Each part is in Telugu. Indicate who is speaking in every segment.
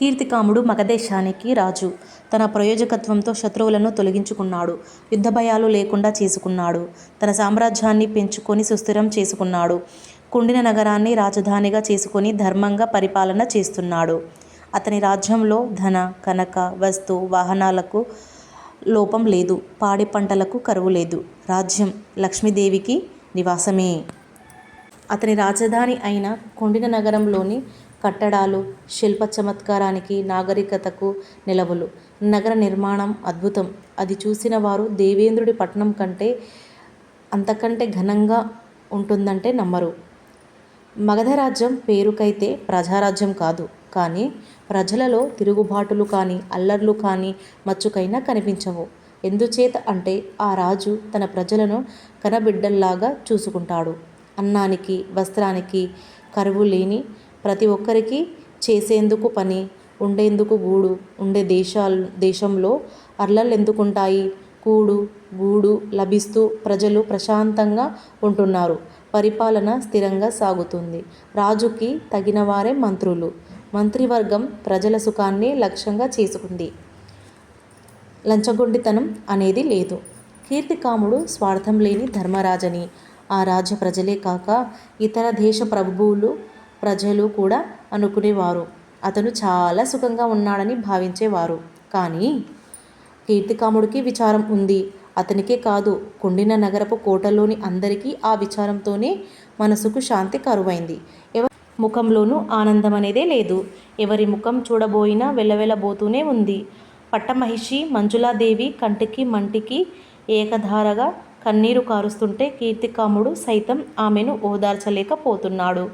Speaker 1: కీర్తికాముడు మగధదేశానికి రాజు. తన ప్రయోజకత్వంతో శత్రువులను తొలగించుకున్నాడు. యుద్ధ భయాలు లేకుండా చేసుకున్నాడు. తన సామ్రాజ్యాన్ని పెంచుకొని సుస్థిరం చేసుకున్నాడు. కుండిన నగరాన్ని రాజధానిగా చేసుకొని ధర్మంగా పరిపాలన చేస్తున్నాడు. అతని రాజ్యంలో ధన, కనక, వస్తు, వాహనాలకు లోపం లేదు. పాడి పంటలకు కరువు లేదు. రాజ్యం లక్ష్మీదేవికి నివాసమే. అతని రాజధాని అయిన కుండిన నగరంలోని కట్టడాలు శిల్ప చమత్కారానికి, నాగరికతకు నెలవులు. నగర నిర్మాణం అద్భుతం. అది చూసిన వారు దేవేంద్రుడి పట్టణం కంటే అంతకంటే ఘనంగా ఉంటుందంటే నమ్మరు. మగధరాజ్యం పేరుకైతే ప్రజారాజ్యం కాదు. కానీ ప్రజలలో తిరుగుబాటులు కానీ, అల్లర్లు కానీ మచ్చుకైనా కనిపించవు. ఎందుచేత అంటే ఆ రాజు తన ప్రజలను కనబిడ్డల్లాగా చూసుకుంటాడు. అన్నానికి, వస్త్రానికి కరువు లేని, ప్రతి ఒక్కరికి చేసేందుకు పని, ఉండేందుకు గూడు ఉండే దేశంలో అర్లెందుకుంటాయి? కూడు గూడు లభిస్తూ ప్రజలు ప్రశాంతంగా ఉంటున్నారు. పరిపాలన స్థిరంగా సాగుతుంది. రాజుకి తగిన వారే మంత్రులు. మంత్రివర్గం ప్రజల సుఖాన్ని లక్ష్యంగా చేసుకుంది. లంచగొండితనం అనేది లేదు. కీర్తికాముడు స్వార్థం లేని ధర్మరాజని ఆ రాజ్య ప్రజలే కాక ఇతర దేశ ప్రభువులు, ప్రజలు కూడా అనుకునేవారు. అతను చాలా సుఖంగా ఉన్నాడని భావించేవారు. కానీ కీర్తికాముడికి విచారం ఉంది. అతనికే కాదు, కుండిన నగరపు కోటలోని అందరికీ ఆ విచారంతోనే మనసుకు శాంతి కరువైంది. ఎవరి ముఖంలోనూ ఆనందం అనేదే లేదు. ఎవరి ముఖం చూడబోయినా వెలవెలబోతూనే ఉంది. పట్టమహిషి మంజులాదేవి కంటికి మంటికి ఏకధారగా కన్నీరు కారుస్తుంటే కీర్తికాముడు సైతం ఆమెను ఓదార్చలేకపోతున్నాడు.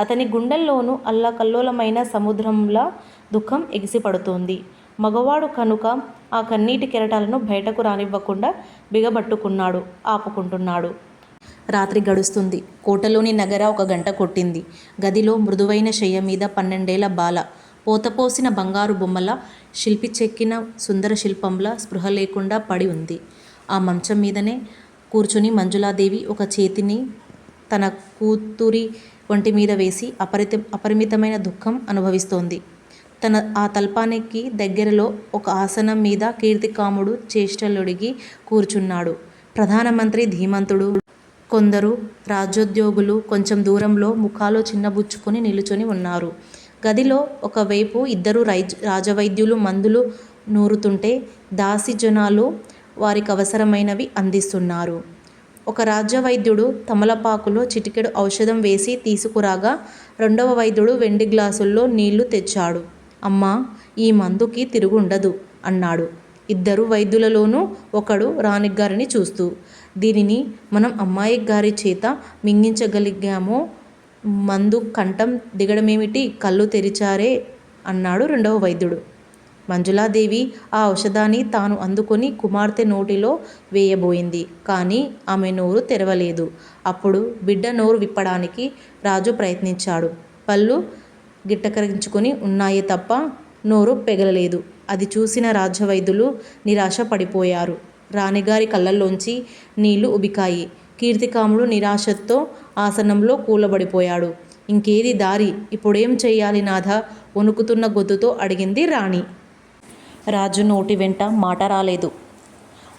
Speaker 1: అతని గుండెల్లోనూ అల్లకల్లోలమైన సముద్రంలా దుఃఖం ఎగిసిపడుతోంది. మగవాడు కనుక ఆ కన్నీటి కెరటాలను బయటకు రానివ్వకుండా బిగబట్టుకున్నాడు, ఆపుకుంటున్నాడు. రాత్రి గడుస్తుంది. కోటలోని నగర ఒక గంట కొట్టింది. గదిలో మృదువైన శయ్య మీద 12 ఏళ్ల బాల, పోతపోసిన బంగారు బొమ్మల, శిల్పి చెక్కిన సుందర శిల్పంలా స్పృహ లేకుండా పడి ఉంది. ఆ మంచం మీదనే కూర్చుని మంజులాదేవి ఒక చేతిని తన కూతురి ఒంటి మీద వేసి అపరిమితమైన దుఃఖం అనుభవిస్తోంది. ఆ తల్పానికి దగ్గరలో ఒక ఆసనం మీద కీర్తికాముడు చేష్టలుడిగి కూర్చున్నాడు. ప్రధానమంత్రి ధీమంతుడు, కొందరు రాజ్యోద్యోగులు కొంచెం దూరంలో ముఖాలు చిన్నబుచ్చుకొని నిలుచొని ఉన్నారు. గదిలో ఒకవైపు 2 రాజవైద్యులు మందులు నూరుతుంటే దాసి జనాలు వారికి అవసరమైనవి అందిస్తున్నారు. ఒక రాజ్యవైద్యుడు తమలపాకులో చిటికెడు ఔషధం వేసి తీసుకురాగా 2వ వైద్యుడు వెండి గ్లాసుల్లో నీళ్లు తెచ్చాడు. అమ్మా, ఈ మందుకి తిరుగుండదు అన్నాడు. 2 వైద్యులలోనూ ఒకడు రాణిగారిని చూస్తూ, దీనిని మనం అమ్మాయి గారి చేత మింగించగలిగామో, మందు కంఠం దిగడమేమిటి, కళ్ళు తెరిచారే అన్నాడు 2వ వైద్యుడు. మంజులాదేవి ఆ ఔషధాన్ని తాను అందుకొని కుమార్తె నోటిలో వేయబోయింది. కానీ ఆమె నోరు తెరవలేదు. అప్పుడు బిడ్డ నోరు విప్పడానికి రాజు ప్రయత్నించాడు. పళ్ళు గిట్టకరించుకొని ఉన్నాయే తప్ప నోరు పెగలలేదు. అది చూసిన రాజ్యవైద్యులు నిరాశ పడిపోయారు. రాణిగారి కళ్ళల్లోంచి నీళ్లు ఉబికాయి. కీర్తికాముడు నిరాశతో ఆసనంలో కూలబడిపోయాడు. ఇంకేది దారి? ఇప్పుడేం చెయ్యాలి నాథా? వణుకుతున్న గొంతుతో అడిగింది రాణి. రాజు నోటి వెంట మాట రాలేదు.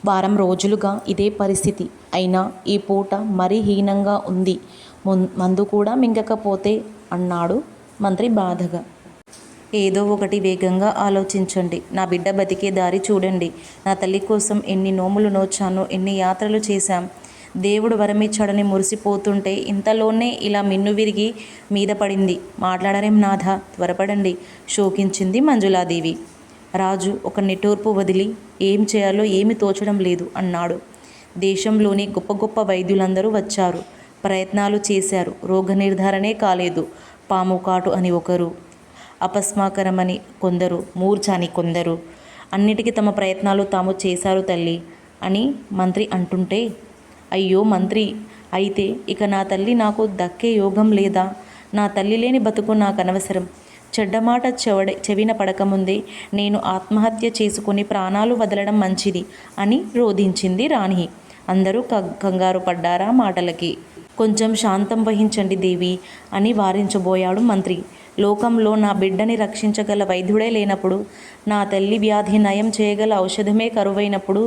Speaker 1: వారం రోజులుగా ఇదే పరిస్థితి. అయినా ఈ పూట మరీ హీనంగా ఉంది. మందు కూడా మింగకపోతే అన్నాడు మంత్రి బాధగా. ఏదో ఒకటి వేగంగా ఆలోచించండి. నా బిడ్డ బతికే దారి చూడండి. నా తల్లి కోసం ఎన్ని నోములు నోచానో, ఎన్ని యాత్రలు చేశాం. దేవుడు వరమిచ్చాడని మురిసిపోతుంటే ఇంతలోనే ఇలా మిన్ను విరిగి మీద పడింది. మాట్లాడరేం నాథా, త్వరపడండి, శోకించింది మంజులాదేవి. రాజు ఒక నిట్టూర్పు వదిలి, ఏం చేయాలో ఏమి తోచడం లేదు అన్నాడు. దేశంలోని గొప్ప గొప్ప వైద్యులందరూ వచ్చారు, ప్రయత్నాలు చేశారు. రోగ నిర్ధారణే కాలేదు. పాము కాటు అని ఒకరు, అపస్మాకరమని కొందరు, మూర్ఛ అని కొందరు. అన్నిటికీ తమ ప్రయత్నాలు తాము చేశారు తల్లి అని మంత్రి అంటుంటే, అయ్యో మంత్రి, అయితే ఇక నా తల్లి నాకు దక్కే యోగం లేదా? నా తల్లి లేని బతుకు నాకు అనవసరం. చెడ్డమాట చెవిన పడకముందే నేను ఆత్మహత్య చేసుకుని ప్రాణాలు వదలడం మంచిది అని రోధించింది రాణి. అందరూ కంగారు పడ్డారా మాటలకి. కొంచెం శాంతం వహించండి దేవి అని వారించబోయాడు మంత్రి. లోకంలో నా బిడ్డని రక్షించగల వైద్యుడే లేనప్పుడు, నా తల్లి వ్యాధి నయం చేయగల ఔషధమే కరువైనప్పుడు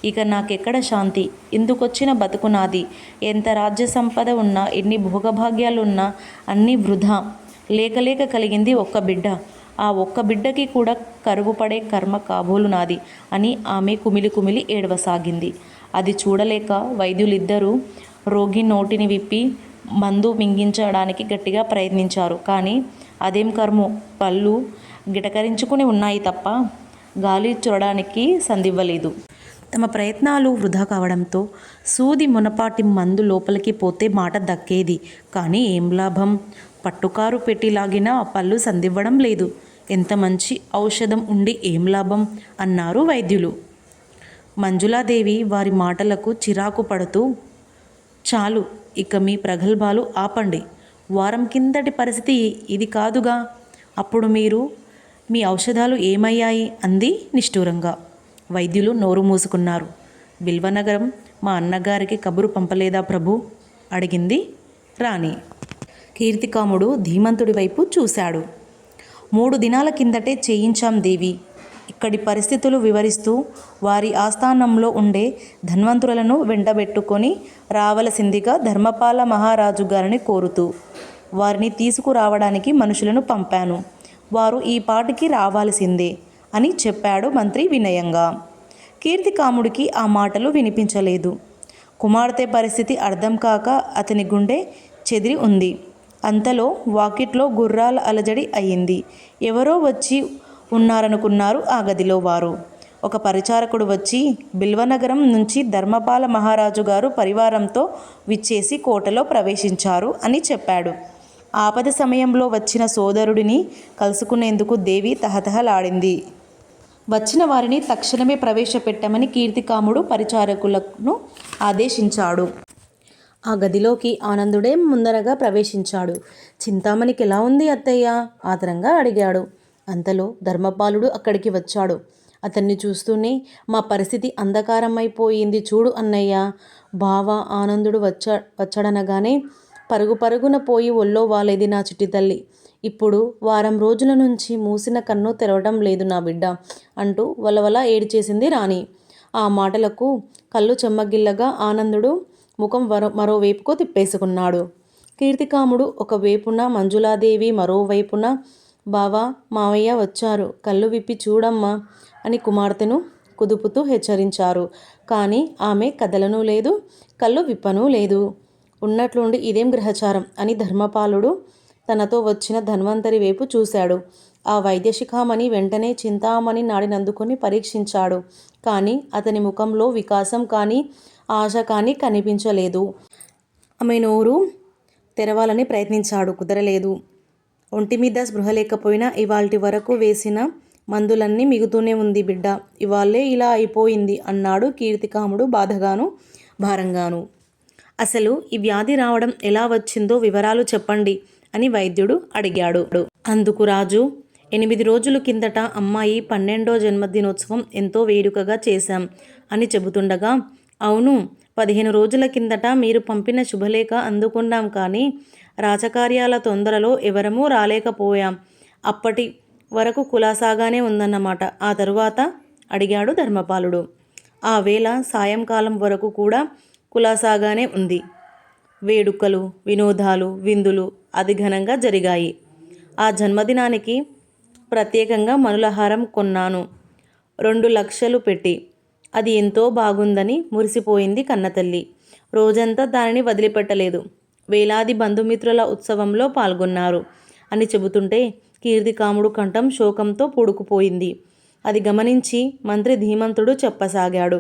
Speaker 1: ఇక నాకెక్కడ శాంతి? ఇందుకొచ్చిన బతుకు నాది. ఎంత రాజ్య సంపద ఉన్నా, ఎన్ని భోగభాగ్యాలున్నా అన్నీ వృధా. లేక కలిగింది ఒక్క బిడ్డ. ఆ ఒక్క బిడ్డకి కూడా కరువు పడే కర్మ కాబోలు నాది అని ఆమె కుమిలి ఏడవసాగింది. అది చూడలేక వైద్యులిద్దరూ రోగి నోటిని విప్పి మందు మింగించడానికి గట్టిగా ప్రయత్నించారు. కానీ అదేం కర్మో, పళ్ళు గిటకరించుకుని ఉన్నాయి తప్ప గాలి చూడడానికి సందివ్వలేదు. తమ ప్రయత్నాలు వృధా కావడంతో సూది మునపాటి మందు లోపలికి పోతే మాట దక్కేది. కానీ ఏం లాభం? పట్టుకారు పెట్టి లాగినా పళ్ళు సందివ్వడం లేదు. ఎంత మంచి ఔషధం ఉండి ఏం లాభం అన్నారు వైద్యులు. మంజులాదేవి వారి మాటలకు చిరాకు పడుతూ, చాలు, ఇక మీ ప్రగల్భాలు ఆపండి. వారం కిందటి పరిస్థితి ఇది కాదుగా. అప్పుడు మీ ఔషధాలు ఏమయ్యాయి అంది నిష్ఠూరంగా. వైద్యులు నోరు మూసుకున్నారు. బిల్వనగరం మా అన్నగారికి కబురు పంపలేదా ప్రభు? అడిగింది రాణి. కీర్తికాముడు ధీమంతుడి వైపు చూశాడు. 3 దినాల కిందటే చేయించాం దేవి. ఇక్కడి పరిస్థితులు వివరిస్తూ వారి ఆస్థానంలో ఉండే ధన్వంతులను వెంటబెట్టుకొని రావలసిందిగా ధర్మపాల మహారాజు గారిని కోరుతూ వారిని తీసుకురావడానికి మనుషులను పంపాను. వారు ఈ పాటికి రావాల్సిందే అని చెప్పాడు మంత్రి వినయంగా. కీర్తికాముడికి ఆ మాటలు వినిపించలేదు. కుమార్తె పరిస్థితి అర్థం కాక అతని గుండె చెదిరి ఉంది. అంతలో వాకిట్లో గుర్రాల అలజడి అయ్యింది. ఎవరో వచ్చి ఉన్నారనుకున్నారు ఆ గదిలో వారు. ఒక పరిచారకుడు వచ్చి బిల్వనగరం నుంచి ధర్మపాల మహారాజు గారు పరివారంతో విచ్చేసి కోటలో ప్రవేశించారు అని చెప్పాడు. ఆపద సమయంలో వచ్చిన సోదరుడిని కలుసుకునేందుకు దేవి తహతహలాడింది. వచ్చిన వారిని తక్షణమే ప్రవేశపెట్టమని కీర్తికాముడు పరిచారకులను ఆదేశించాడు. ఆ గదిలోకి ఆనందుడే ముందరగా ప్రవేశించాడు. చింతామణికి ఎలా ఉంది అత్తయ్య? ఆదరంగా అడిగాడు. అంతలో ధర్మపాలుడు అక్కడికి వచ్చాడు. అతన్ని చూస్తూనే, మా పరిస్థితి అంధకారమైపోయింది చూడు అన్నయ్య. బావ ఆనందుడు వచ్చాడనగానే పరుగున పోయి ఒళ్ళో వాలేది నా చిట్టి తల్లి. ఇప్పుడు వారం రోజుల నుంచి మూసిన కన్ను తెరవడం లేదు నా బిడ్డ అంటూ వలవల ఏడ్చేసింది రాణి. ఆ మాటలకు కళ్ళు చెమ్మగిల్లగా ఆనందుడు ముఖం మరోవైపుకు తిప్పేసుకున్నాడు. కీర్తికాముడు ఒకవైపున, మంజులాదేవి మరోవైపున బావా మావయ్య వచ్చారు, కళ్ళు విప్పి చూడమ్మా అని కుమార్తెను కుదుపుతూ హెచ్చరించారు. కానీ ఆమె కదలనూ లేదు, కళ్ళు విప్పనూ లేదు. ఉన్నట్లుండి ఇదేం గ్రహచారం అని ధర్మపాలుడు తనతో వచ్చిన ధన్వంతరి వైపు చూశాడు. ఆ వైద్యశిఖామణి వెంటనే చింతామణి నాడినందుకొని పరీక్షించాడు. కానీ అతని ముఖంలో వికాసం కానీ ఆశ కానీ కనిపించలేదు. ఆమె నోరు తెరవాలని ప్రయత్నించాడు, కుదరలేదు. ఒంటిమీద స్పృహ లేకపోయినా ఇవాల్టి వరకు వేసిన మందులన్నీ మిగుతూనే ఉంది బిడ్డ, ఇవాళే ఇలా అయిపోయింది అన్నాడు కీర్తికాముడు బాధగాను భారంగాను. అసలు ఈ వ్యాధి రావడం ఎలా వచ్చిందో వివరాలు చెప్పండి అని వైద్యుడు అడిగాడు. అందుకు రాజు, 8 రోజుల కిందట అమ్మాయి 12వ జన్మదినోత్సవం ఎంతో వేడుకగా చేశాం అని చెబుతుండగా, అవును, 15 రోజుల కిందట మీరు పంపిన శుభలేఖ అందుకున్నాం. కానీ రాజకార్యాల తొందరలో ఎవరమూ రాలేకపోయాం. అప్పటి వరకు కులాసాగానే ఉందన్నమాట. ఆ తరువాత అడిగాడు ధర్మపాలుడు. ఆ వేళ సాయంకాలం వరకు కూడా కులాసాగానే ఉంది. వేడుకలు, వినోదాలు, విందులు అతి ఘనంగా జరిగాయి. ఆ జన్మదినానికి ప్రత్యేకంగా మనులహారం కొన్నాను 2 లక్షలు పెట్టి. అది ఎంతో బాగుందని మురిసిపోయింది కన్నతల్లి. రోజంతా దానిని వదిలిపెట్టలేదు. వేలాది బంధుమిత్రుల ఉత్సవంలో పాల్గొన్నారు అని చెబుతుంటే కీర్తికాముడు కంఠం శోకంతో పూడుకుపోయింది. అది గమనించి మంత్రి ధీమంతుడు చెప్పసాగాడు.